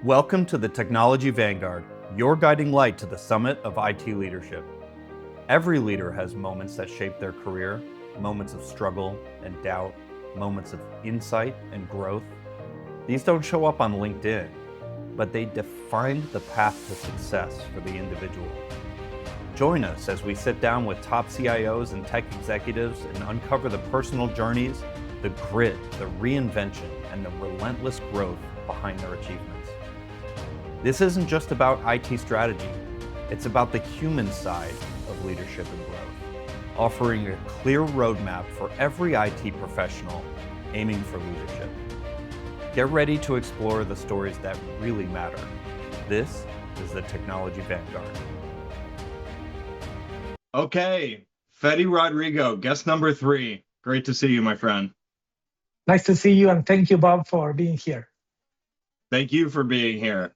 Welcome to the Technology Vanguard, your guiding light to the summit of IT leadership. Every leader has moments that shape their career, moments of struggle and doubt, moments of insight and growth. These don't show up on LinkedIn, but they define the path to success for the individual. Join us as we sit down with top CIOs and tech executives and uncover the personal journeys, the grit, the reinvention, and the relentless growth behind their achievements. This isn't just about IT strategy, it's about the human side of leadership and growth, offering a clear roadmap for every IT professional aiming for leadership. Get ready to explore the stories that really matter. This is the Technology Vanguard. Okay, Fede Rodrigo, guest number 3. Great to see you, my friend. Nice to see you, and thank you, Bob, for being here. Thank you for being here.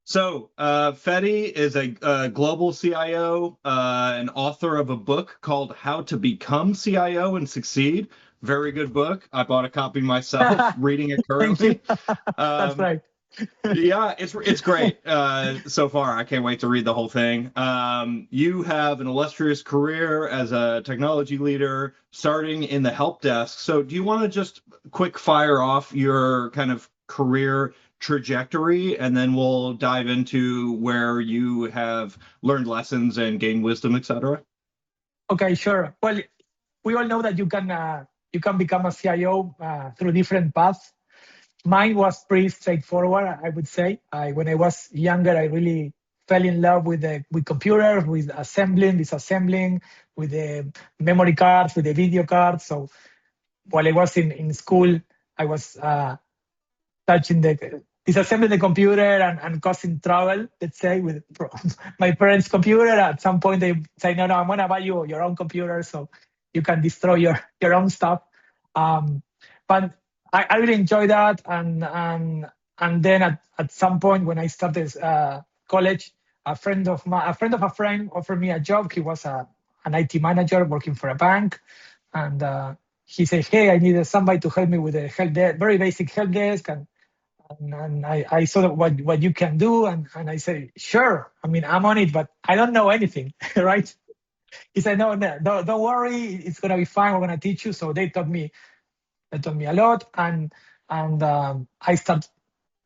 So, Fede is a global CIO, an author of a book called How to Become CIO and Succeed. Very good book. I bought a copy myself, reading it currently. That's right. Yeah, it's great so far. I can't wait to read the whole thing. You have an illustrious career as a technology leader, starting in the help desk. So do you want to just quick fire off your kind of career trajectory, and then we'll dive into where you have learned lessons and gained wisdom, etc.? Okay, sure. Well, we all know that you can become a CIO through different paths. Mine was pretty straightforward, I would say. When I was younger, I really fell in love with computers, with assembling, disassembling, with the memory cards, with the video cards. So while I was in school, I was disassembling the computer and causing trouble, let's say, with my parents' computer. At some point, they say, no, I'm going to buy you your own computer so you can destroy your own stuff. But I really enjoyed that. And then at some point when I started college, a friend of a friend offered me a job. He was an IT manager working for a bank. And he said, hey, I needed somebody to help me with the help desk, very basic help desk. And I saw what you can do. And I said, sure. I mean, I'm on it, but I don't know anything, right? He said, no, don't worry. It's going to be fine. We're going to teach you. So they taught me a lot. And I started,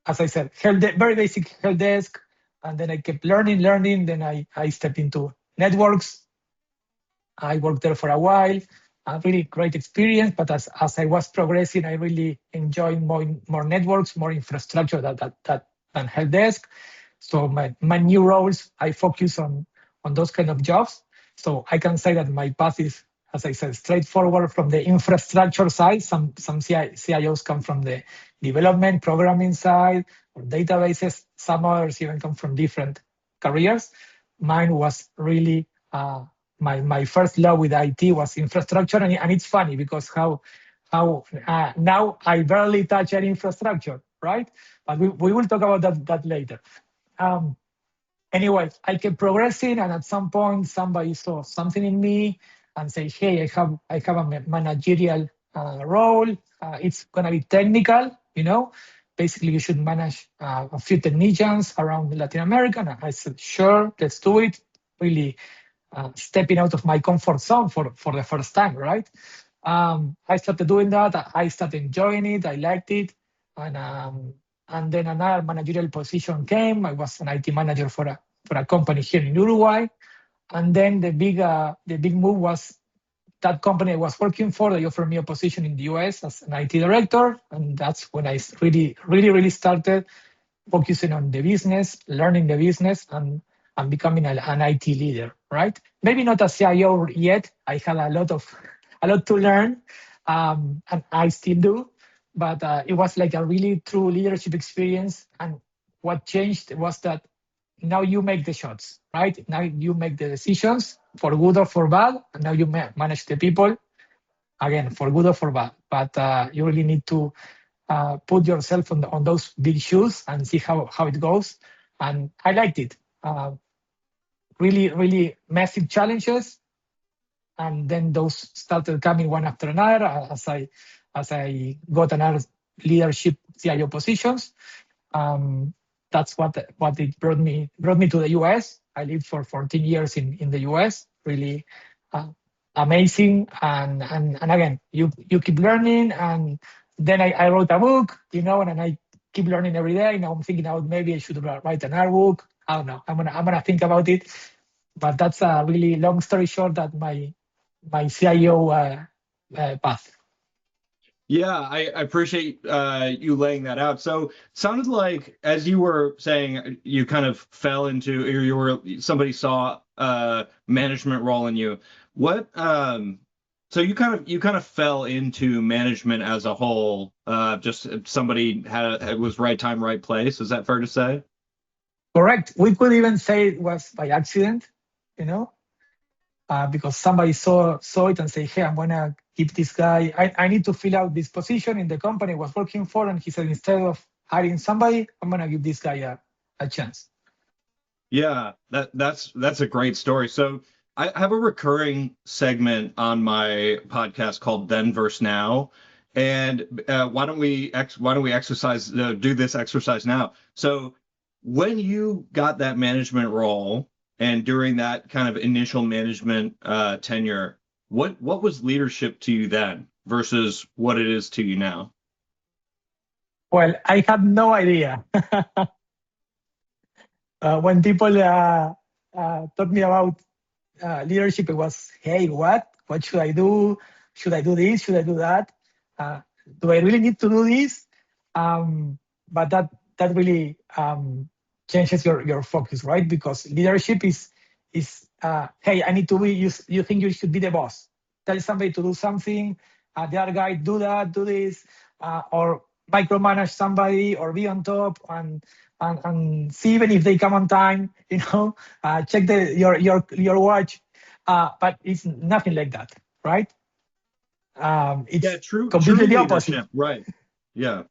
as I said, very basic help desk. And then I kept learning. Then I stepped into networks. I worked there for a while. A really great experience, but as I was progressing, I really enjoyed more networks, more infrastructure than help desk. So my new roles, I focus on those kind of jobs. So I can say that my path is, as I said, straightforward from the infrastructure side. Some CIOs come from the development, programming side, or databases. Some others even come from different careers. Mine was really my first love with IT was infrastructure, and it's funny because how now I barely touch any infrastructure, right? But we will talk about that later. Anyway, I kept progressing, and at some point, somebody saw something in me and say, "Hey, I have a managerial role. It's gonna be technical, Basically, you should manage a few technicians around Latin America." And I said, "Sure, let's do it." Really. Stepping out of my comfort zone for the first time, right? I started doing that. I started enjoying it. I liked it. And then another managerial position came. I was an IT manager for a company here in Uruguay. And then the big move was that company I was working for. They offered me a position in the US as an IT director. And that's when I really started focusing on the business, learning the business, and becoming an IT leader, right? Maybe not a CIO yet. I had a lot to learn, and I still do. But it was like a really true leadership experience. And what changed was that now you make the shots, right? Now you make the decisions for good or for bad, and now you manage the people, again, for good or for bad. But you really need to put yourself on those big shoes and see how it goes. And I liked it. Really massive challenges, and then those started coming one after another as I got another leadership CIO positions. that's what it brought me to the US. I lived for 14 years in the US. Really amazing. And again, you keep learning. And then I wrote a book, and I keep learning every day. Now I'm thinking about maybe I should write another book. I don't know. I'm gonna think about it. But that's a really long story short that my CIO path. Yeah, I appreciate you laying that out. So, sounded like as you were saying, you kind of fell into, or somebody saw a management role in you. What? So you kind of fell into management as a whole. Just somebody it was right time, right place. Is that fair to say? Correct. We could even say it was by accident, because somebody saw it and say, "Hey, I'm gonna keep this guy. I need to fill out this position in the company I was working for." And he said, instead of hiring somebody, I'm gonna give this guy a chance. Yeah, that's a great story. So I have a recurring segment on my podcast called Then versus Now, and why don't we exercise do this exercise now? So when you got that management role and during that kind of initial management tenure, what was leadership to you then versus what it is to you now? Well, I had no idea. When people taught me about leadership, it was, "Hey, what? What should I do? Should I do this? Should I do that? Do I really need to do this?" But that really changes your focus, right? Because leadership is hey, I need to be. You think you should be the boss? Tell somebody to do something. The other guy do that, do this, or micromanage somebody, or be on top and see even if they come on time. Check your watch. But it's nothing like that, right? It's completely the opposite. Leadership, right? Yeah.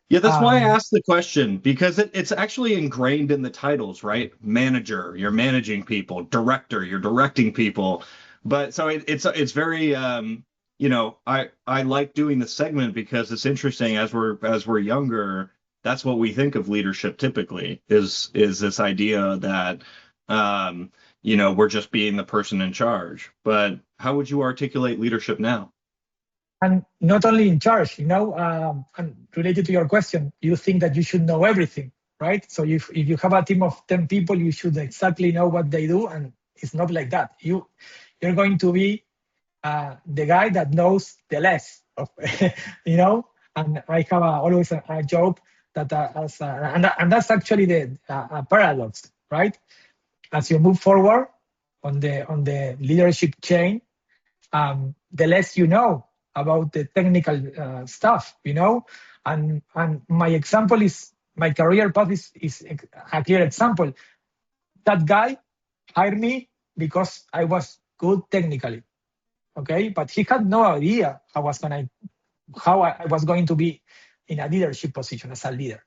Yeah, that's why I asked the question, because it's actually ingrained in the titles, right? Manager, you're managing people. Director, you're directing people. But so it's very I like doing the segment because it's interesting as we're younger. That's what we think of leadership typically is this idea that we're just being the person in charge. But how would you articulate leadership now? And not only in charge, and related to your question, you think that you should know everything, right? So if you have a team of 10 people, you should exactly know what they do. And it's not like that. You're going to be the guy that knows the less of, and I have always a joke that and that's actually the paradox, right? As you move forward on the leadership chain, the less you know about the technical stuff, and my example is my career path is a clear example. That guy hired me because I was good technically, okay, but he had no idea how I was going to be in a leadership position as a leader.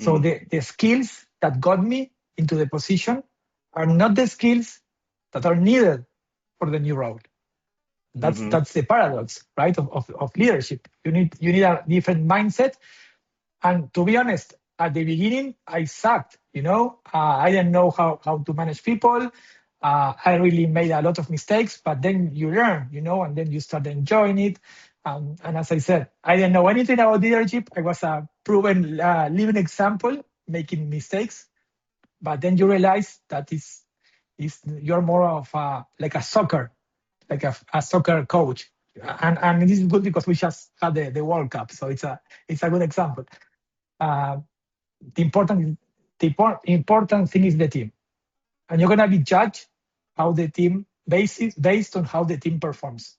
So the skills that got me into the position are not the skills that are needed for the new role. That's the paradox, right? Of leadership. You need a different mindset. And to be honest, at the beginning, I sucked. I didn't know how to manage people. I really made a lot of mistakes. But then you learn, and then you start enjoying it. And as I said, I didn't know anything about leadership. I was a proven living example, making mistakes. But then you realize that you're more of like a soccer. Like a soccer coach, and this is good because we just had the World Cup, so it's a good example. The important thing is the team, and you're gonna be judged how the team based on how the team performs.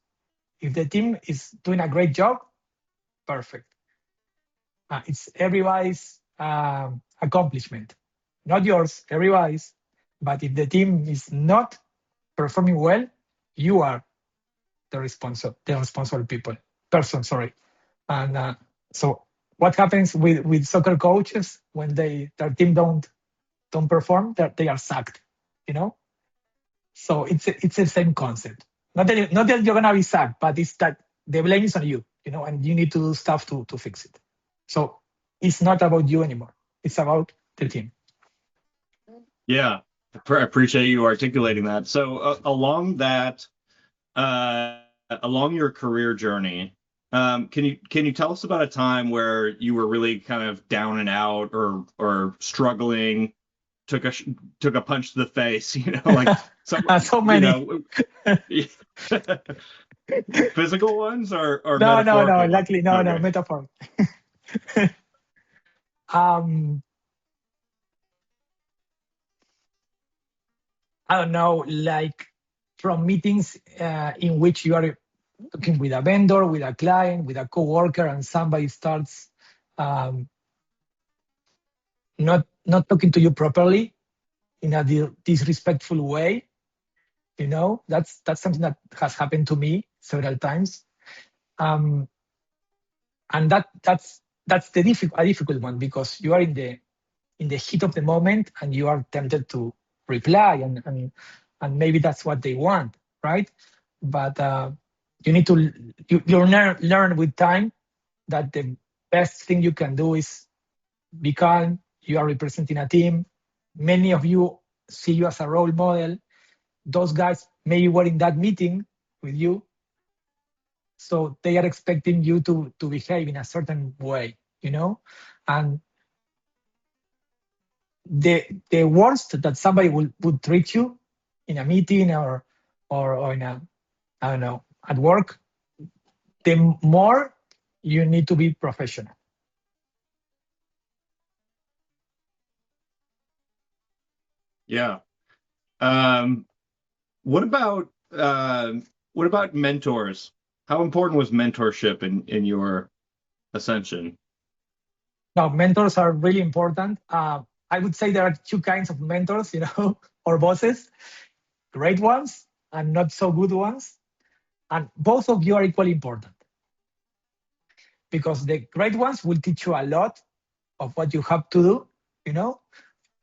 If the team is doing a great job, perfect. It's everybody's accomplishment, not yours. Everybody's, but if the team is not performing well, you are the responsible person. Sorry. And so what happens with soccer coaches when their team don't perform? That they are sacked. So it's the same concept. Not that you're gonna be sacked, but it's that the blame is on you. And you need to do stuff to fix it. So it's not about you anymore. It's about the team. Yeah, I appreciate you articulating that. So along your career journey, can you tell us about a time where you were really kind of down and out or struggling, took a punch to the face, like So many. Physical ones or No, metaphorical ones? luckily, no, Okay. metaphor. um, I don't know, like from meetings in which you are talking with a vendor, with a client, with a coworker, and somebody starts um, not talking to you properly in a disrespectful way. That's something that has happened to me several times, um, and that's a difficult one because you are in the heat of the moment and you are tempted to reply and maybe that's what they want, right? But you need to you learn with time that the best thing you can do is be calm. You are representing a team. Many of you see you as a role model. Those guys maybe were in that meeting with you, so they are expecting you to behave in a certain way, and the worst that somebody would treat you in a meeting or in a, I don't know, at work, the more you need to be professional. Yeah. Um, what about mentors? How important was mentorship in your ascension? Now, mentors are really important. I would say there are two kinds of mentors, or bosses, great ones and not so good ones. And both of you are equally important because the great ones will teach you a lot of what you have to do, you know,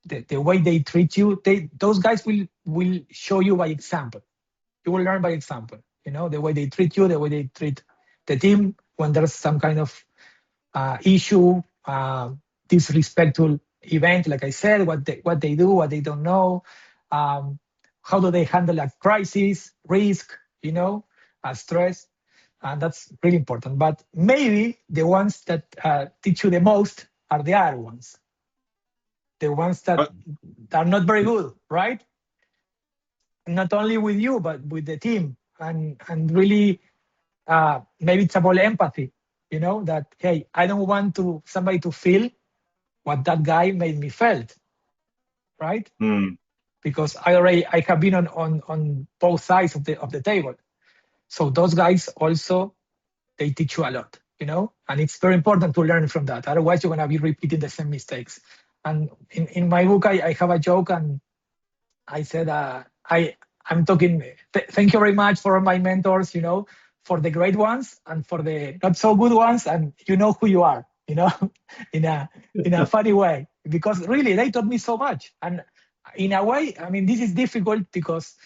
the way they treat you. Those guys will show you by example. You will learn by example, the way they treat you, the way they treat the team when there's some kind of issue, disrespectful event, like I said, what they do, what they don't know, um, how do they handle a crisis, risk, stress, and that's really important. But maybe the ones that teach you the most are the other ones, the ones that Uh, are not very good, right? Not only with you, but with the team, and really maybe it's about empathy, that hey, I don't want somebody to feel what that guy made me felt, right? hmm. Because I have been on both sides of the table. So those guys also, they teach you a lot, and it's very important to learn from that. Otherwise, you're gonna be repeating the same mistakes. And in my book, I have a joke, and I said, I'm talking. Thank you very much for my mentors, for the great ones and for the not so good ones, and you know who you are, in a funny way, because really they taught me so much. And in a way, I mean, this is difficult because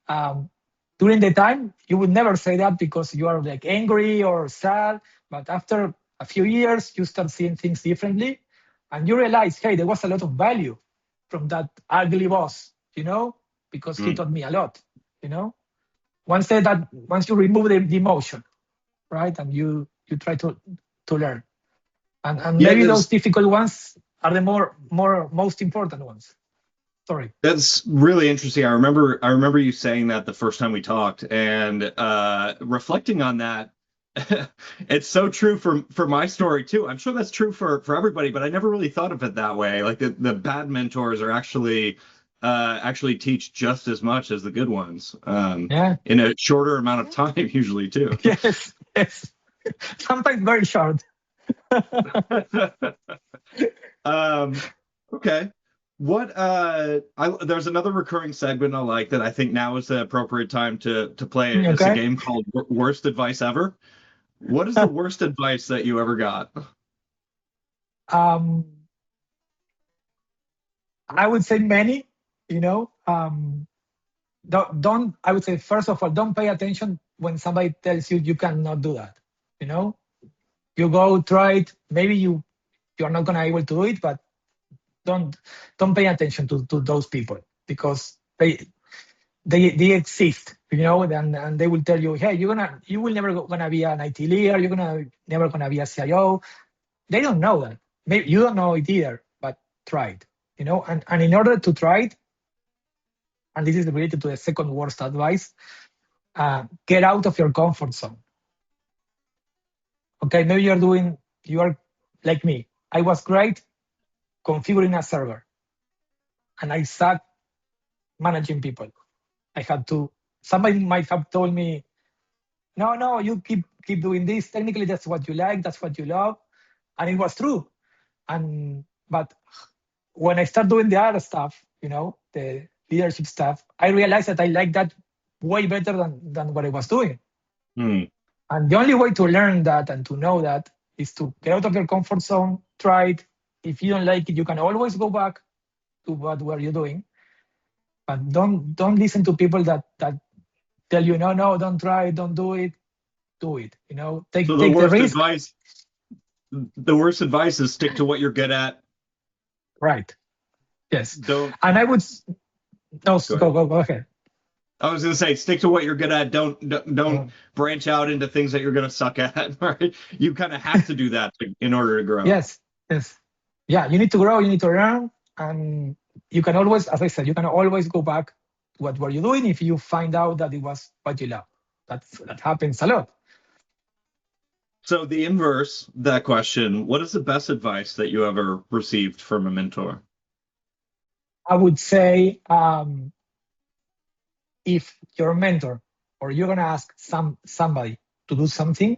um, during the time you would never say that because you are like angry or sad, but after a few years you start seeing things differently, and you realize, hey, there was a lot of value from that ugly boss, because he Hmm. taught me a lot, you know. Once you remove the emotion, right, and you try to learn, and Yeah, maybe those difficult ones are the most important ones. Sorry. that's really interesting. I remember you saying that the first time we talked, and reflecting on that. It's so true for my story too. I'm sure that's true for everybody, but I never really thought of it that way. Like the bad mentors are actually teach just as much as the good ones, Yeah. in a shorter amount of time usually too. Yes. Yes. Sometimes very short. um, okay. There's another recurring segment I like that I think now is the appropriate time to play it. It's a Okay. game called Worst Advice Ever. What is the worst advice that you ever got? um, I would say many. Don't. I would say first of all, don't pay attention when somebody tells you you cannot do that. You know, you go try it. Maybe you're not gonna be able to do it, but don't pay attention to those people, because they exist, and they will tell you, hey, you will never gonna be an IT leader, never gonna be a CIO. They don't know that. Maybe you don't know it either, but try it. And in order to try it, and this is related to the second worst advice, get out of your comfort zone. Okay, maybe you are like me. I was great configuring a server, and I suck managing people. Somebody might have told me, no, you keep doing this. Technically, that's what you like, that's what you love. And it was true. But when I start doing the other stuff, the leadership stuff, I realized that I like that way better than what I was doing. Mm. And the only way to learn that and to know that is to get out of your comfort zone, try it. If you don't like it, you can always go back to what were you doing. But don't listen to people that tell you, no, don't try it, don't do it. Do it. Take So the risk. The worst advice is stick to what you're good at. Right. Yes. Don't. And I would no Go go ahead. I was going to say, stick to what you're good at. Don't branch out into things that you're going to suck at. Right? You kind of have to do that in order to grow. Yes. Yeah, you need to grow. You need to learn, and you can always, as I said, you can always go back to what were you doing if you find out that it was what you love. That happens a lot. So the inverse, that question, what is the best advice that you ever received from a mentor? I would say, if your mentor or you're gonna ask somebody to do something,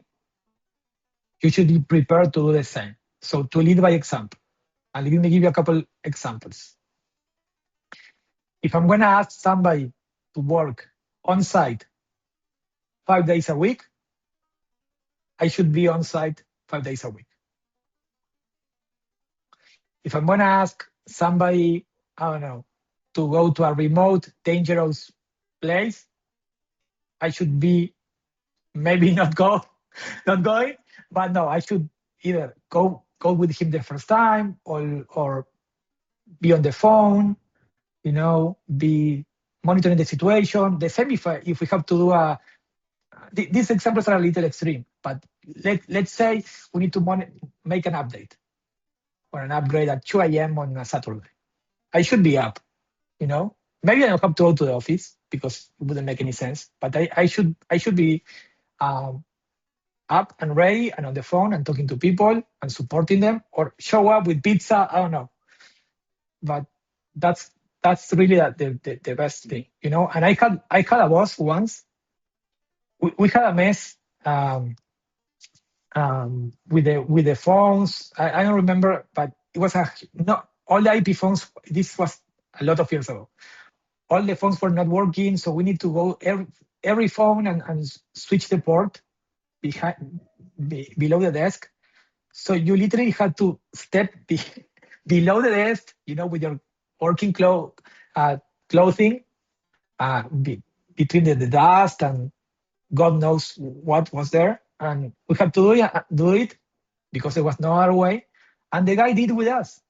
you should be prepared to do the same. So to lead by example. And let me give you a couple examples. If I'm gonna ask somebody to work on site 5 days a week, I should be on site 5 days a week. If I'm gonna ask somebody, I don't know, to go to a remote, dangerous place, I should be maybe not going, but no, I should either go with him the first time or be on the phone, be monitoring the situation. The same if we have to do these examples are a little extreme, but let's say we need to make an update or an upgrade at 2 a.m. on a Saturday. I should be up, Maybe I don't have to go to the office because it wouldn't make any sense, but I should be up and ready and on the phone and talking to people and supporting them, or show up with pizza. I don't know, but that's really the best thing, And I had a boss once. We had a mess with the phones. I don't remember, but it was not all the IP phones. This was a lot of years ago. All the phones were not working, so we need to go every phone and switch the port below the desk. So you literally had to step below the desk, with your working clothing between the dust and God knows what was there. And we had to do it because there was no other way. And the guy did with us,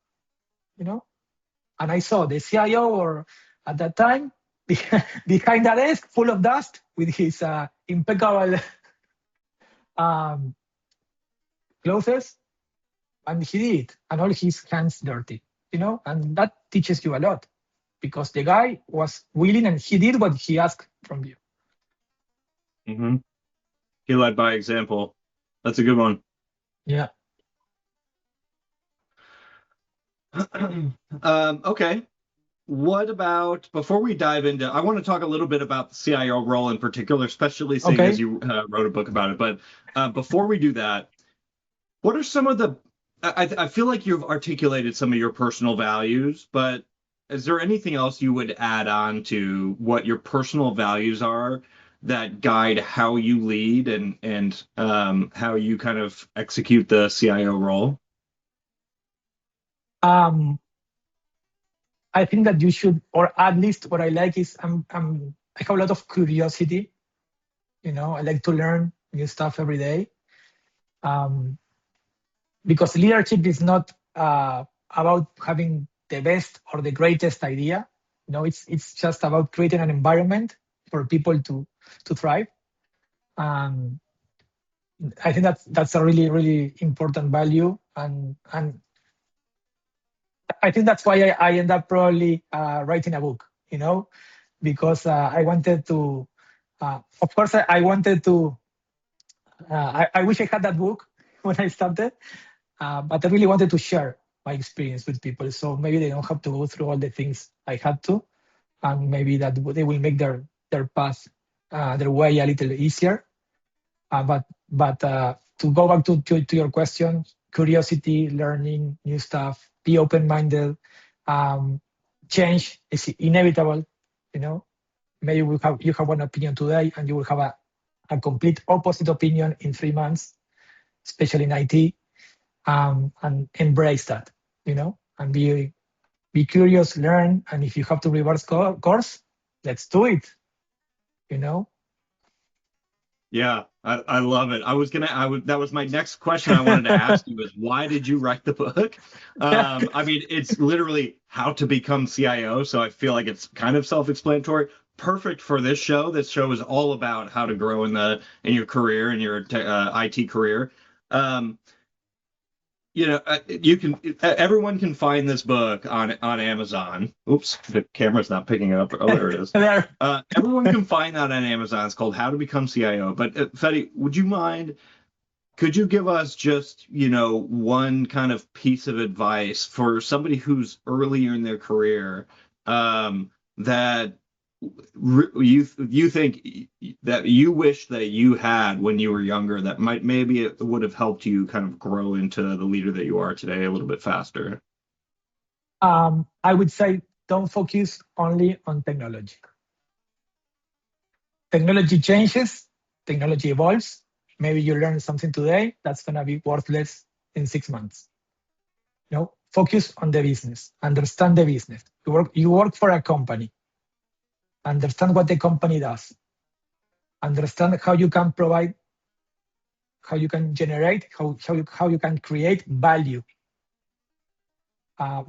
And I saw the CIO, or at that time, behind the desk full of dust with his impeccable clothes, and he did, and all his hands dirty, and that teaches you a lot, because the guy was willing and he did what he asked from you. Mm-hmm. He led by example. That's a good one. Yeah. Okay. What about, before we dive into, I want to talk a little bit about the CIO role in particular, especially seeing as you wrote a book about it. But before we do that, what are some of the, I feel like you've articulated some of your personal values, but is there anything else you would add on to what your personal values are that guide how you lead and how you kind of execute the CIO role? I think that you should, or at least what I like is I have a lot of curiosity. I like to learn new stuff every day. Because leadership is not about having the best or the greatest idea. It's just about creating an environment for people to thrive. Um, I think that's a really, really important value, and I think that's why I end up probably writing a book. Because I wanted to. Of course, I wanted to. I wish I had that book when I started, but I really wanted to share my experience with people, so maybe they don't have to go through all the things I had to, and maybe that they will make their path, their way a little easier. But to go back to your question, curiosity, learning new stuff, be open-minded. Change is inevitable. Maybe you have one opinion today, and you will have a complete opposite opinion in 3 months, especially in IT. And embrace that, and be curious, learn, and if you have to reverse course, let's do it. Yeah, I love it. That was my next question I wanted to ask you is why did you write the book? I mean, it's literally how to become CIO, so I feel like it's kind of self-explanatory. Perfect for this show. This show is all about how to grow in your career, in your IT career. Everyone can find this book on Amazon. Oops, the camera's not picking it up. Oh, there it is. There. Everyone can find that on Amazon. It's called How to Become CIO. But Fede, could you give us just, one kind of piece of advice for somebody who's earlier in their career, that you think that you wish that you had when you were younger, that maybe it would have helped you kind of grow into the leader that you are today a little bit faster? I would say don't focus only on technology. Technology changes, technology evolves. Maybe you learn something today that's going to be worthless in 6 months. Focus on the business. Understand the business. You work for a company. Understand what the company does. Understand how you can provide, how you can generate, how you can create value.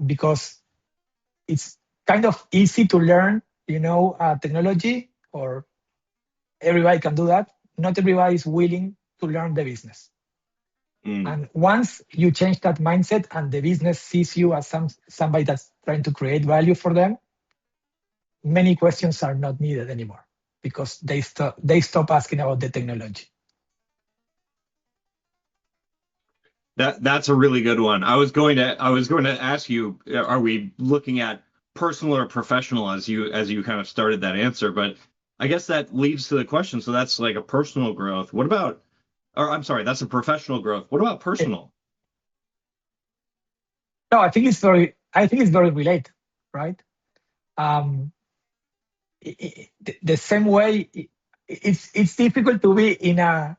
Because it's kind of easy to learn, technology, or everybody can do that. Not everybody is willing to learn the business. And once you change that mindset and the business sees you as somebody that's trying to create value for them, many questions are not needed anymore because they stop asking about the technology. That's a really good one. I was going to ask you, are we looking at personal or professional as you kind of started that answer? But I guess that leads to the question. So that's like a personal growth. That's a professional growth. What about personal? No, I think it's very related, right? The same way, it's difficult to be in a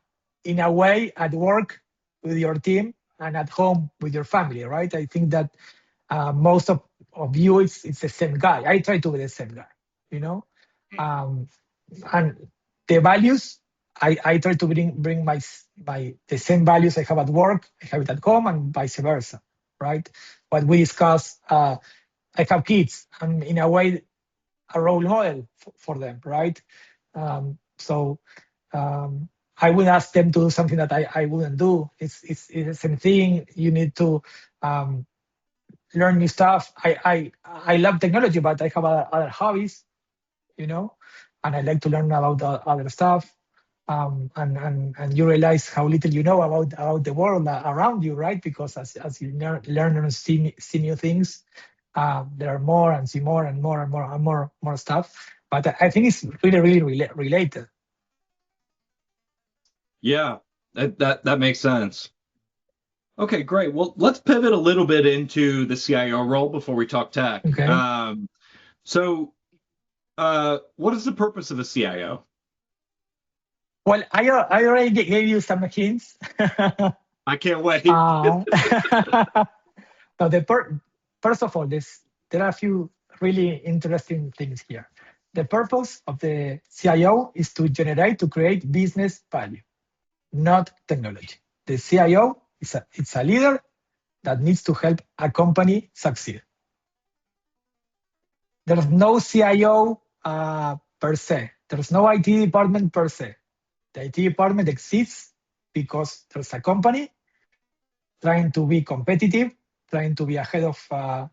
way at work with your team and at home with your family, right? I think that most of you, it's the same guy. I try to be the same guy, and the values, I try to bring the same values I have at work, I have it at home, and vice versa, right? What we discuss, I have kids, and in a way, a role model for them, right? So I would ask them to do something that I wouldn't do. It's the same thing. You need to learn new stuff. I love technology, but I have other hobbies, and I like to learn about other stuff. And you realize how little you know about the world around you, right? Because as you learn and see new things, there are more and see more and more and more and more stuff. But I think it's really related. Yeah, that makes sense. Okay, great. Well, let's pivot a little bit into the CIO role before we talk tech. Okay. What is the purpose of a CIO? Well, I already gave you some hints. I can't wait. Now, first of all, there are a few really interesting things here. The purpose of the CIO is to create business value, not technology. The CIO it's a leader that needs to help a company succeed. There's no CIO per se. There's no IT department per se. The IT department exists because there's a company trying to be competitive, trying to be ahead of,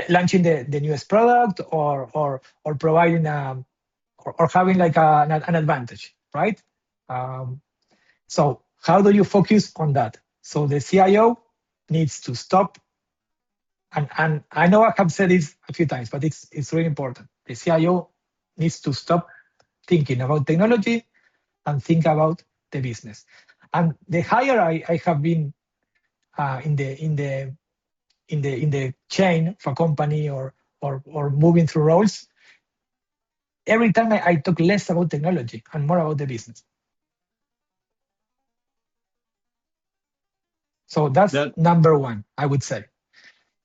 launching the newest product or providing or having like an advantage, right? So how do you focus on that? So the CIO needs to stop, and I know I have said this a few times, but it's really important. The CIO needs to stop thinking about technology and think about the business. And the higher I have been in the chain of a company or moving through roles, every time I talk less about technology and more about the business. So that's number one, I would say.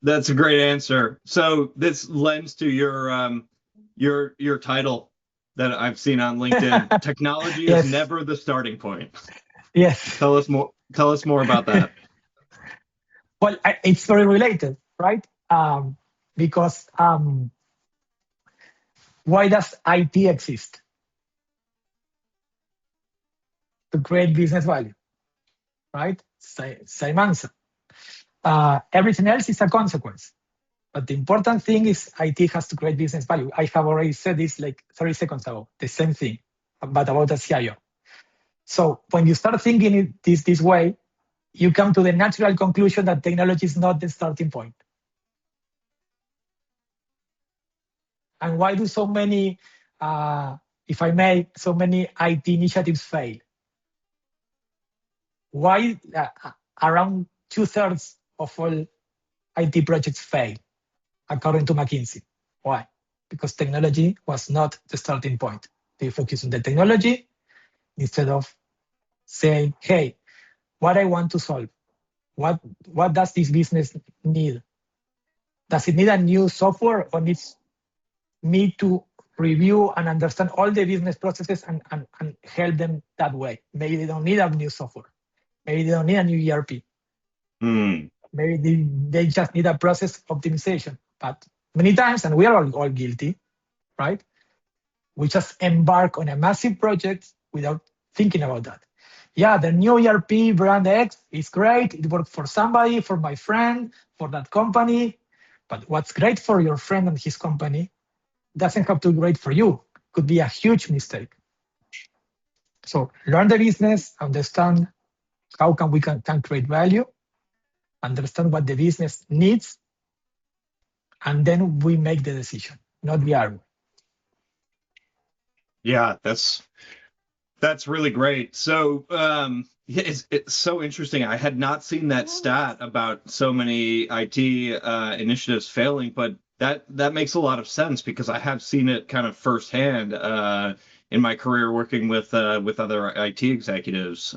That's a great answer. So this lends to your title that I've seen on LinkedIn. Technology Yes. is never the starting point. Yes. Tell us more about that. Well, it's very related, right? Because why does IT exist? To create business value, right? Same answer. Everything else is a consequence. But the important thing is IT has to create business value. I have already said this like 30 seconds ago, the same thing, but about a CIO. So when you start thinking it this way, you come to the natural conclusion that technology is not the starting point. And why do so many, if I may, so many IT initiatives fail? Why around 2/3 of all IT projects fail, according to McKinsey? Why? Because technology was not the starting point. They focus on the technology instead of saying, hey, what I want to solve, what does this business need? Does it need a new software or needs me to review and understand all the business processes and help them that way? Maybe they don't need a new software. Maybe they don't need a new ERP. Maybe they just need a process optimization. But many times, and we are all guilty, right? We just embark on a massive project without thinking about that. Yeah, the new ERP brand X is great. It worked for somebody, for my friend, for that company. But what's great for your friend and his company doesn't have to be great for you. Could be a huge mistake. So learn the business, understand how we can create value, understand what the business needs, and then we make the decision, not the other way. Yeah, that's really great. So it's so interesting. I had not seen that stat about so many IT initiatives failing, but that makes a lot of sense because I have seen it kind of firsthand in my career working with other IT executives.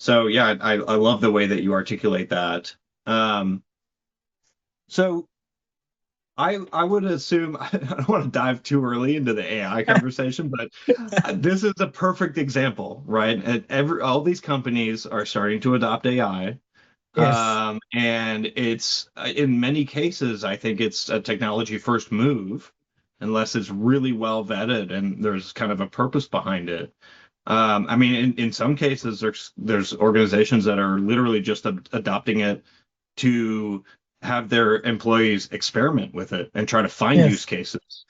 So yeah, I love the way that you articulate that. So I would assume, I don't want to dive too early into the AI conversation, but this is a perfect example, right? All these companies are starting to adopt AI. Yes. And it's, in many cases, I think it's a technology first move, unless it's really well vetted and there's kind of a purpose behind it. I mean, in some cases, there's organizations that are literally just adopting it to have their employees experiment with it and try to find use cases.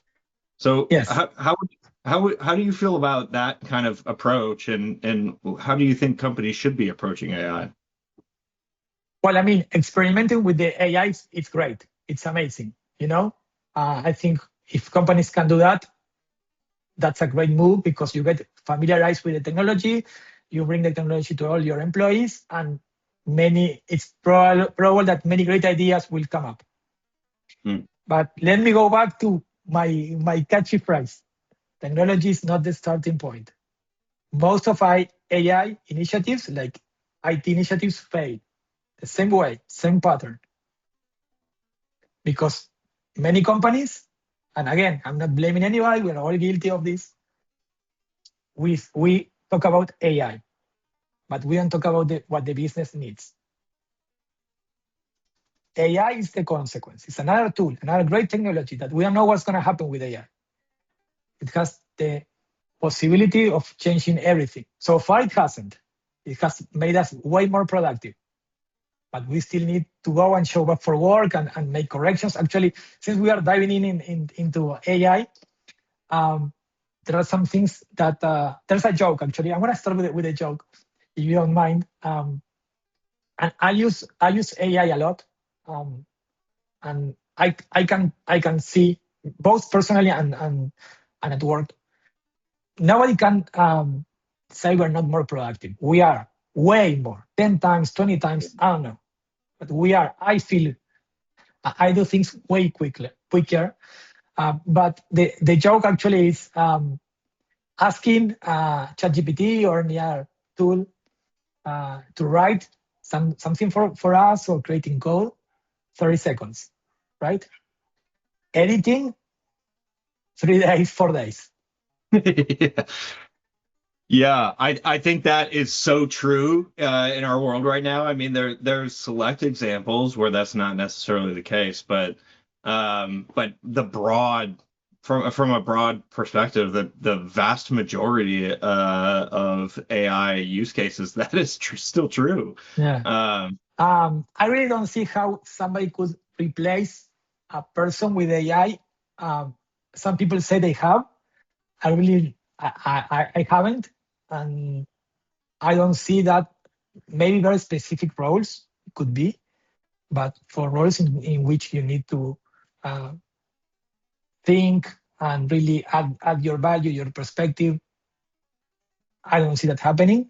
So yes. how do you feel about that kind of approach, and how do you think companies should be approaching AI? Well, I mean, experimenting with the AI, it's great. It's amazing. I think if companies can do that, that's a great move because you get familiarized with the technology, you bring the technology to all your employees, and it's probable that many great ideas will come up. But let me go back to my catchy phrase. Technology is not the starting point. Most of AI initiatives, like IT initiatives, fail the same way, same pattern. Because many companies, and again, I'm not blaming anybody, we're all guilty of this. We talk about AI. but we don't talk about what the business needs. AI is the consequence. It's another tool, another great technology that we don't know what's going to happen with AI. It has the possibility of changing everything. So far, it hasn't. It has made us way more productive. But we still need to go and show up for work and make corrections. Actually, since we are diving into AI, there are some things that there's a joke. Actually, I'm gonna start with a joke, if you don't mind. And I use AI a lot, and I can see both personally and at work. Nobody can say we're not more productive. We are way more, 10 times, 20 times. I don't know, but we are. I feel I do things way quicker. But the joke actually is asking ChatGPT or any other tool to write something for us or creating code, 30 seconds, right? Editing, 3 days, 4 days. Yeah, I think that is so true in our world right now. I mean, there's select examples where that's not necessarily the case, but the broad from a broad perspective, the vast majority of AI use cases, that is still true. Yeah. I really don't see how somebody could replace a person with AI. Some people say they have. I haven't, and I don't see that. Maybe very specific roles could be, but for roles in which you need to think and really add your value, your perspective, I don't see that happening.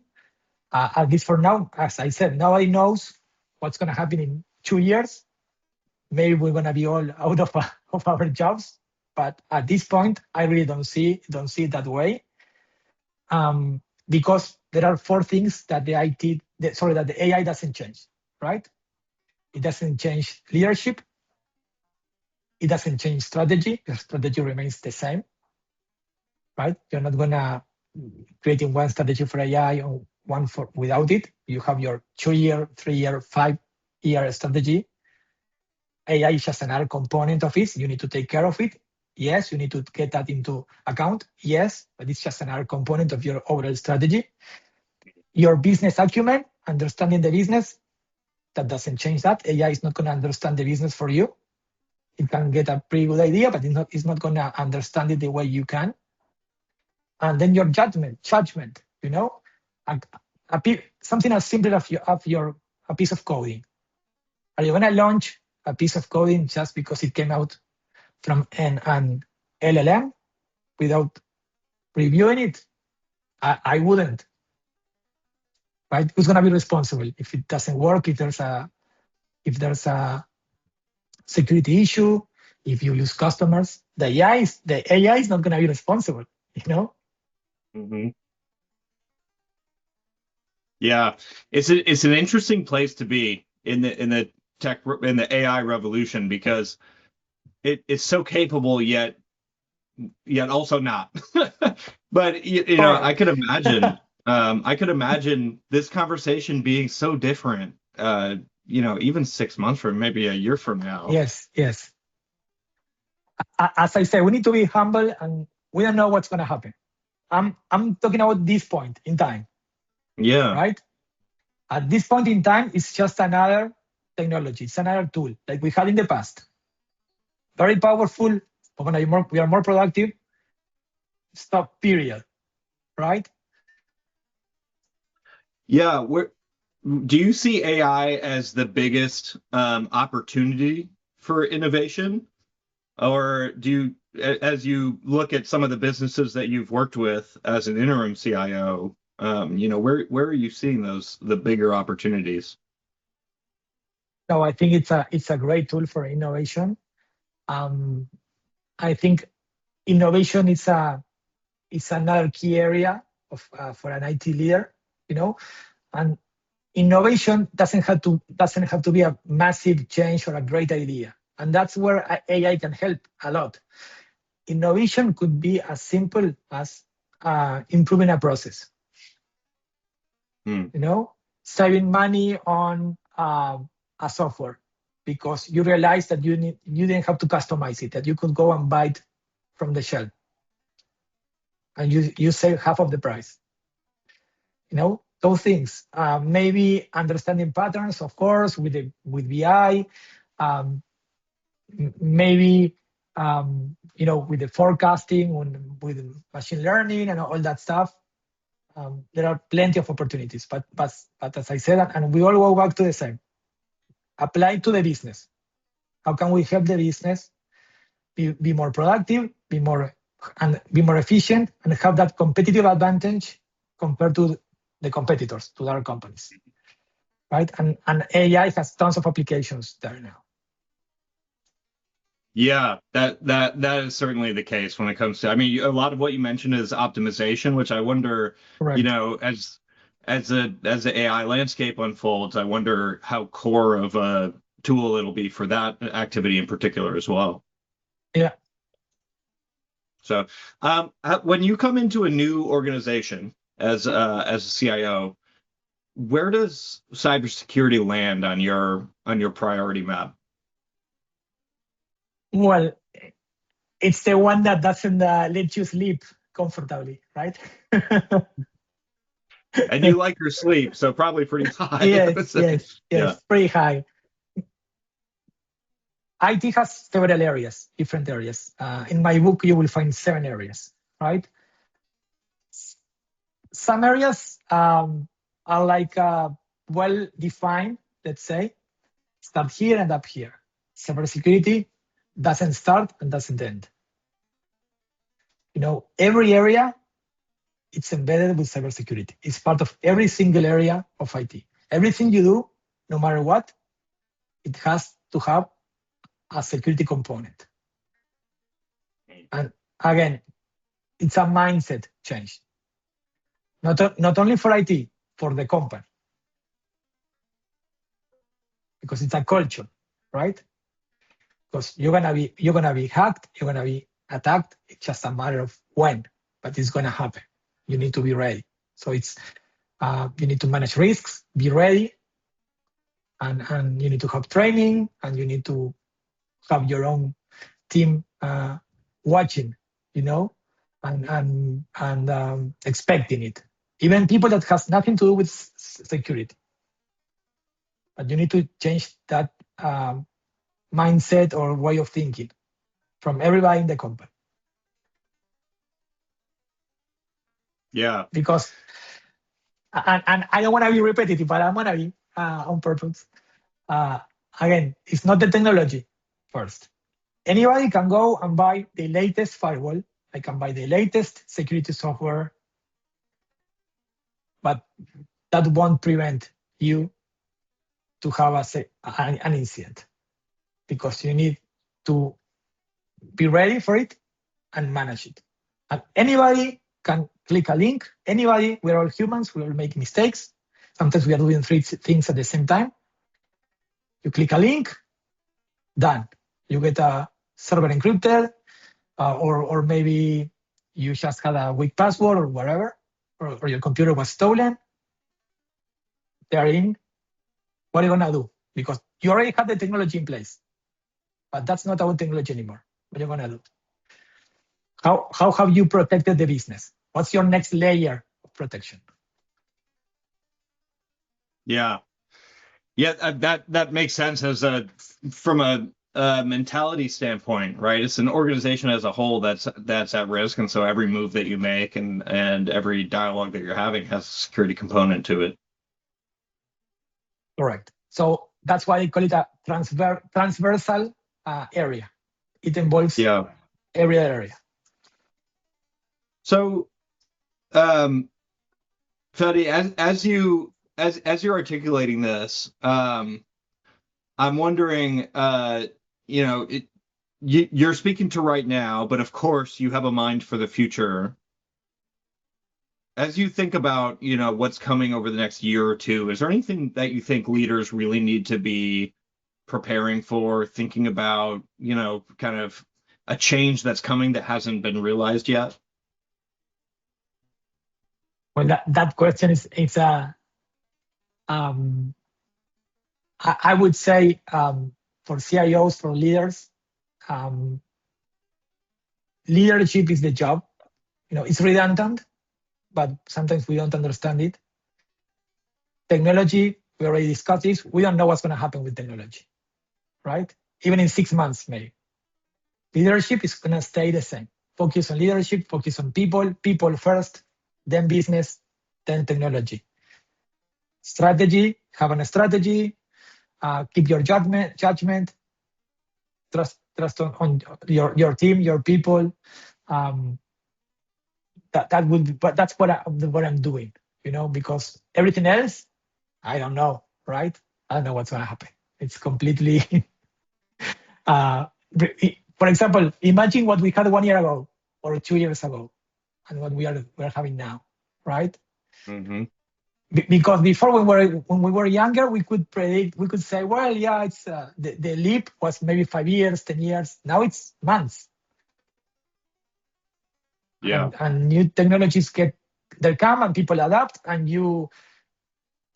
At least for now, as I said, nobody knows what's going to happen in 2 years. Maybe we're going to be all out of our jobs, but at this point, I really don't see it that way. Because there are 4 things that the AI doesn't change, right? It doesn't change leadership. It doesn't change strategy. Your strategy remains the same, right? You're not gonna creating one strategy for AI or one for without it. You have your 2-year, 3-year, 5-year strategy. AI is just another component of it. You need to take care of it. Yes, you need to get that into account. Yes, but it's just another component of your overall strategy. Your business acumen, understanding the business, that doesn't change that. AI is not going to understand the business for you. It can get a pretty good idea, but it's not going to understand it the way you can. And then your judgment, you know, something as simple as a piece of coding. Are you going to launch a piece of coding just because it came out from an LLM without reviewing it? I wouldn't. Right? Who's going to be responsible if it doesn't work? If there's a security issue, if you lose customers, the AI is not going to be responsible. You know. Mm-hmm. Yeah, it's an interesting place to be in the AI revolution, because it's so capable yet also not. But you know, I could imagine this conversation being so different. You know, even 6 months from maybe a year from now. Yes. As I said, we need to be humble, and we don't know what's going to happen. I'm talking about this point in time. Yeah. Right. At this point in time, it's just another technology. It's another tool like we had in the past. Very powerful. We are more productive. Stop. Period. Right. Yeah. Do you see AI as the biggest opportunity for innovation, or do you, as you look at some of the businesses that you've worked with as an interim CIO, you know, where are you seeing the bigger opportunities? No, I think it's a great tool for innovation. I think innovation is another key area for an IT leader, you know, and innovation doesn't have to be a massive change or a great idea, and that's where AI can help a lot. Innovation could be as simple as improving a process. Saving money on a software because you realize that you didn't have to customize it, that you could go and buy it from the shelf, and you save half of the price. Those things. Maybe understanding patterns, of course, with BI. Maybe with the forecasting, with machine learning and all that stuff. There are plenty of opportunities, but as I said, and we all go back to the same. Apply to the business. How can we help the business be more productive, be more efficient, and have that competitive advantage compared to the competitors, to other companies, right? And AI has tons of applications there now. Yeah, that is certainly the case when it comes to. I mean, a lot of what you mentioned is optimization, which I wonder, Correct. As the AI landscape unfolds, I wonder how core of a tool it'll be for that activity in particular as well. Yeah. So, when you come into a new organization as a CIO, where does cybersecurity land on your priority map? Well, it's the one that doesn't let you sleep comfortably, right? And you like your sleep, so probably pretty high. Yes, pretty high. IT has several areas, different areas. In my book, you will find 7 areas, right? Some areas are like well-defined, let's say, start here and up here. Cybersecurity doesn't start and doesn't end. Every area, it's embedded with cybersecurity. It's part of every single area of IT. Everything you do, no matter what, it has to have a security component. And again, it's a mindset change. Not only for IT, for the company. Because it's a culture, right? Because you're gonna be hacked, you're gonna be attacked. It's just a matter of when, but it's gonna happen. You need to be ready. So it's you need to manage risks, be ready, and you need to have training, and you need to have your own team watching, and expecting it. Even people that has nothing to do with security. But you need to change that mindset or way of thinking from everybody in the company. Yeah. Because, and I don't want to be repetitive, but I'm going to be on purpose. Again, it's not the technology first. Anybody can go and buy the latest firewall. I can buy the latest security software, but that won't prevent you to have an incident, because you need to be ready for it and manage it. And anybody can click a link. Anybody, we're all humans, we all make mistakes. Sometimes we are doing 3 things at the same time. You click a link, done. You get a server encrypted, or maybe you just had a weak password or whatever, or your computer was stolen. They're in. What are you gonna do? Because you already have the technology in place, but that's not our technology anymore. What are you gonna do? How have you protected the business? What's your next layer of protection? Yeah, that makes sense from a mentality standpoint, right? It's an organization as a whole that's at risk, and so every move that you make and every dialogue that you're having has a security component to it. Correct. So that's why I call it a transversal area. It involves every area. So, Fede, as you're articulating this, I'm wondering, you're speaking to right now, but of course you have a mind for the future. As you think about, what's coming over the next year or two, is there anything that you think leaders really need to be preparing for, thinking about, kind of a change that's coming that hasn't been realized yet? Well, that question is Um, I would say for CIOs, for leaders, leadership is the job. It's redundant, but sometimes we don't understand it. Technology, we already discussed this. We don't know what's going to happen with technology, right? Even in 6 months, maybe. Leadership is going to stay the same. Focus on leadership, focus on people first, then business, then technology. Strategy, have a strategy, keep your judgment, trust on your team, your people. That would be, but that's what I'm doing, because everything else, I don't know, right? I don't know what's going to happen. It's completely. For example, imagine what we had 1 year ago or 2 years ago, and what we're having now, right? Mm-hmm. Because before, when we were younger, we could predict. We could say, well, yeah, it's the leap was maybe 5 years, 10 years. Now it's months. Yeah. And new technologies they come and people adapt, and you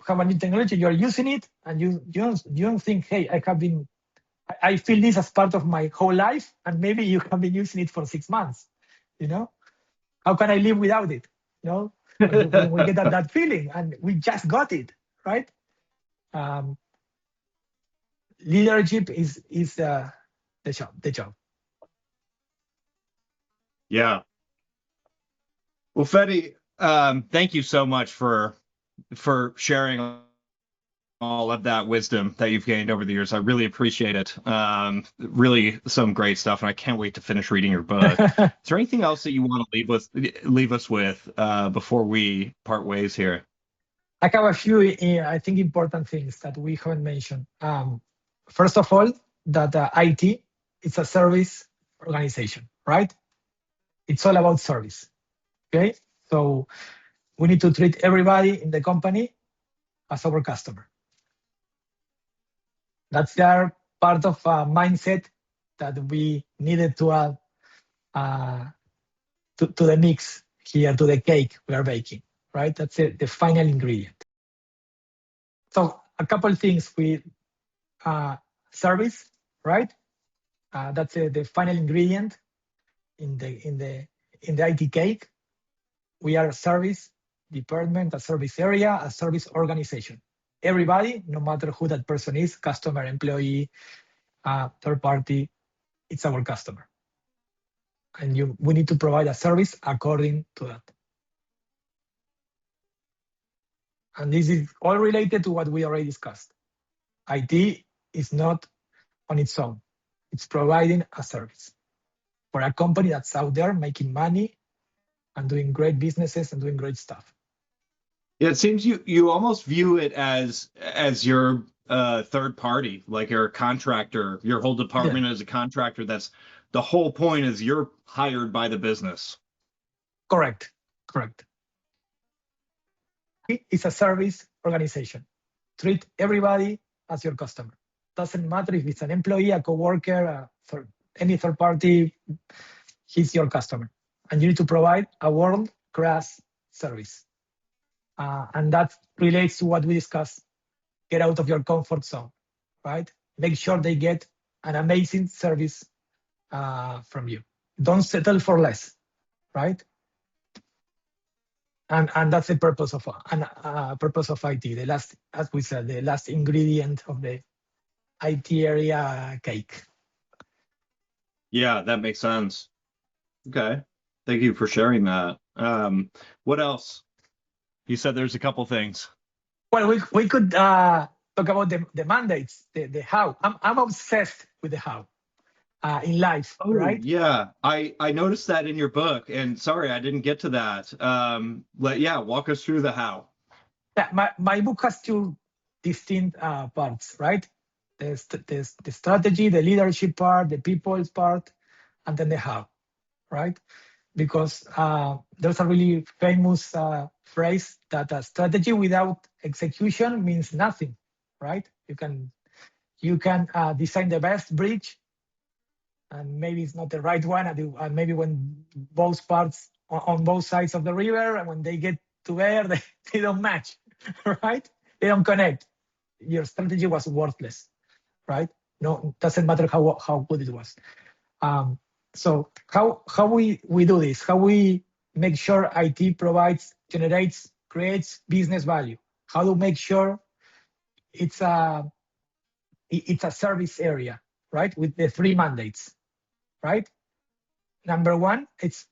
have a new technology, you're using it, and you don't think, hey, I feel this as part of my whole life, and maybe you have been using it for 6 months. How can I live without it? When we get that feeling, and we just got it, right? Leadership is the job. Yeah. Well, Fede, thank you so much for sharing all of that wisdom that you've gained over the years. I really appreciate it. Really some great stuff, and I can't wait to finish reading your book. Is there anything else that you want to leave us with before we part ways here? I have a few, I think, important things that we haven't mentioned. First of all, that IT is a service organization, right? It's all about service. Okay, so we need to treat everybody in the company as our customer. That's their part of a mindset that we needed to add to the mix here, to the cake we are baking, right? That's the final ingredient. So a couple of things with service, right? That's the final ingredient in the IT cake. We are a service department, a service area, a service organization. Everybody, no matter who that person is, customer, employee, third party, it's our customer. And we need to provide a service according to that. And this is all related to what we already discussed. IT is not on its own. It's providing a service for a company that's out there making money and doing great businesses and doing great stuff. Yeah, it seems you almost view it as your third party, like you're a contractor. Your whole department is a contractor. That's the whole point, is you're hired by the business. Correct. It's a service organization. Treat everybody as your customer. Doesn't matter if it's an employee, a coworker, any third party, he's your customer. And you need to provide a world-class service. And that relates to what we discussed. Get out of your comfort zone, right? Make sure they get an amazing service from you. Don't settle for less, right? And that's the purpose of IT. The last, as we said, the last ingredient of the IT area cake. Yeah, that makes sense. Okay, thank you for sharing that. What else? You said there's a couple things. Well, we could talk about the mandates, the how. I'm obsessed with the how in life, right? Yeah, I noticed that in your book, and sorry I didn't get to that. Walk us through the how. Yeah, my book has two distinct parts, right? The strategy, the leadership part, the people's part, and then the how, right? Because there's a really famous phrase that a strategy without execution means nothing, right? You can design the best bridge, and maybe it's not the right one, and maybe when both parts on both sides of the river, and when they get to there, they don't match, right? they don't connect, your strategy was worthless, right? No, it doesn't matter how good it was. So how we do this? How we make sure IT creates business value? How to make sure it's a service area, right? With the 3 mandates, right? Number one, it's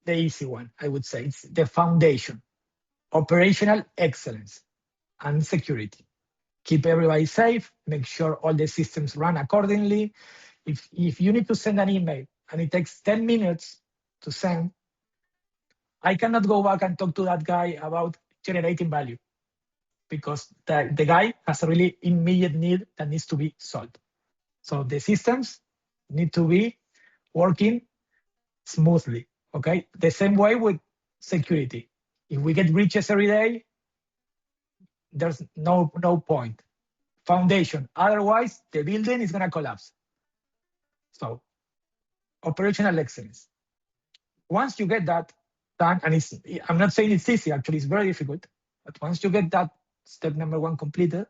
the easy one, I would say. It's the foundation, operational excellence and security. Keep everybody safe, make sure all the systems run accordingly. If you need to send an email and it takes 10 minutes to send, I cannot go back and talk to that guy about generating value because the guy has a really immediate need that needs to be solved. So the systems need to be working smoothly, okay? The same way with security. If we get breaches every day, there's no point. Foundation. Otherwise, the building is going to collapse. So, operational excellence. Once you get that done, and I'm not saying it's easy, actually, it's very difficult, but once you get that step number one completed,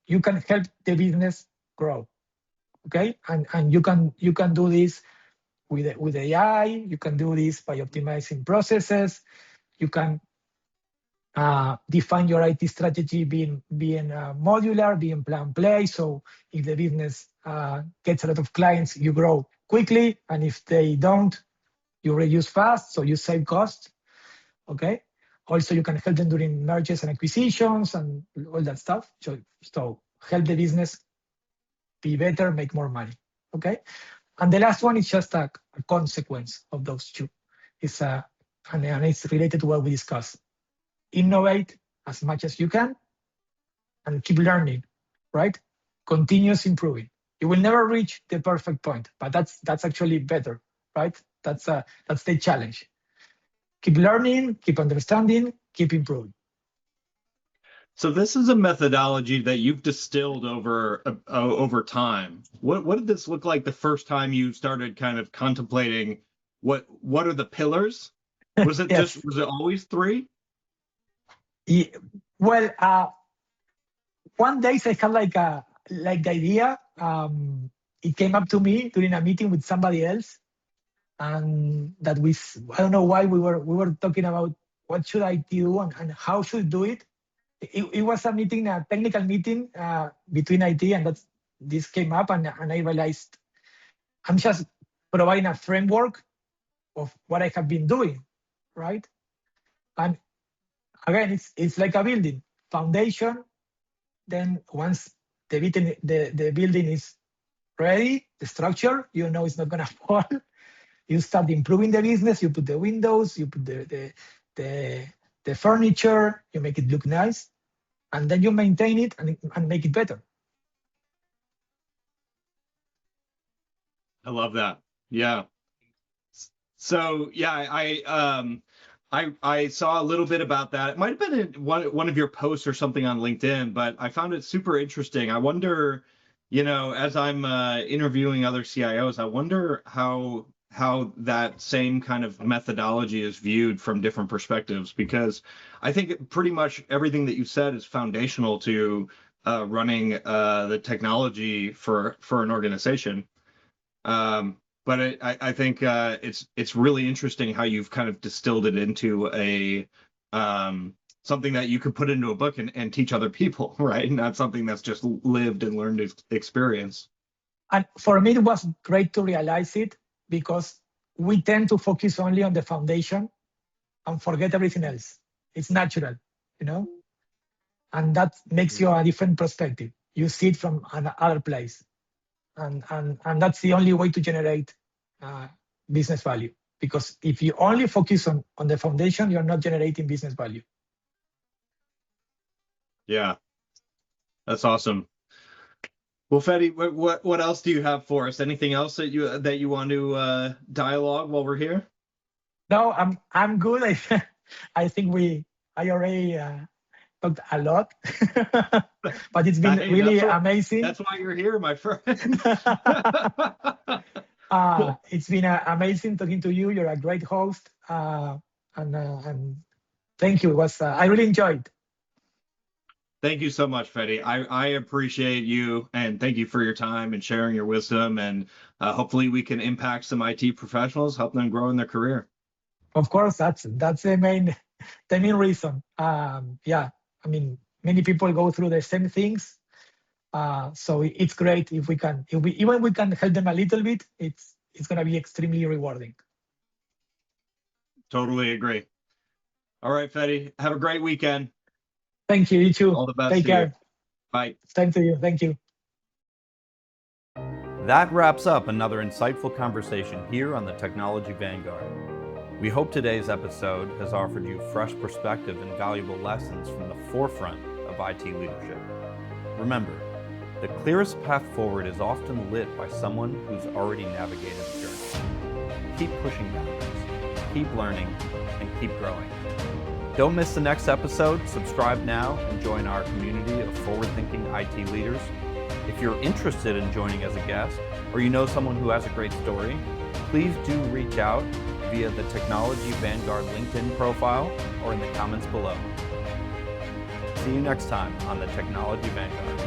you can help the business grow, okay? And you can do this with AI, you can do this by optimizing processes, you can define your IT strategy being modular, being plan play. So if the business gets a lot of clients, you grow quickly, and if they don't, you reduce fast, so you save costs. Okay. Also, you can help them during mergers and acquisitions and all that stuff. So help the business be better, make more money. Okay. And the last one is just a consequence of those two. And it's related to what we discussed. Innovate as much as you can and keep learning, right? Continuous improving. You will never reach the perfect point, but that's actually better, right? That's the challenge. Keep learning, keep understanding, keep improving. So this is a methodology that you've distilled over time. What did this look like the first time you started kind of contemplating what are the pillars? Was it Yes. was it always 3? Well, one day I had like the idea. It came up to me during a meeting with somebody else, and that I don't know why we were talking about what should I do and how should do it. It was a meeting, a technical meeting between IT, and this came up, and I realized I'm just providing a framework of what I have been doing, right? And again, it's like a building foundation. Then once the building is ready, the structure, it's not gonna fall. You start improving the business. You put the windows, you put the furniture, you make it look nice, and then you maintain it and make it better. I love that. Yeah. So yeah, I saw a little bit about that. It might have been in one of your posts or something on LinkedIn, but I found it super interesting. I wonder, as I'm interviewing other CIOs, I wonder how that same kind of methodology is viewed from different perspectives, because I think pretty much everything that you said is foundational to running the technology for an organization. But I think it's really interesting how you've kind of distilled it into something that you could put into a book and teach other people, right? Not something that's just lived and learned experience. And for me, it was great to realize it, because we tend to focus only on the foundation and forget everything else. It's natural, and that makes you a different perspective. You see it from another place. And that's the only way to generate business value. Because if you only focus on the foundation, you're not generating business value. Yeah, that's awesome. Well, Fede, what else do you have for us? Anything else that you want to dialogue while we're here? No, I'm good. I think I already talked a lot, but it's been really amazing. That's why you're here, my friend. It's been amazing talking to you. You're a great host, and thank you. I really enjoyed. Thank you so much, Fede. I appreciate you, and thank you for your time and sharing your wisdom. And hopefully, we can impact some IT professionals, help them grow in their career. Of course, that's the main reason. Yeah, I mean, many people go through the same things. So it's great if we can, even we can help them a little bit. It's gonna be extremely rewarding. Totally agree. All right, Fede. Have a great weekend. Thank you. You too. All the best Take to you. care. Bye. Same to you. Thank you. That wraps up another insightful conversation here on the Technology Vanguard. We hope today's episode has offered you fresh perspective and valuable lessons from the forefront of IT leadership. Remember, the clearest path forward is often lit by someone who's already navigated the journey. Keep pushing boundaries, keep learning, and keep growing. Don't miss the next episode. Subscribe now and join our community of forward-thinking IT leaders. If you're interested in joining as a guest, or you know someone who has a great story, please do reach out via the Technology Vanguard LinkedIn profile or in the comments below. See you next time on the Technology Vanguard.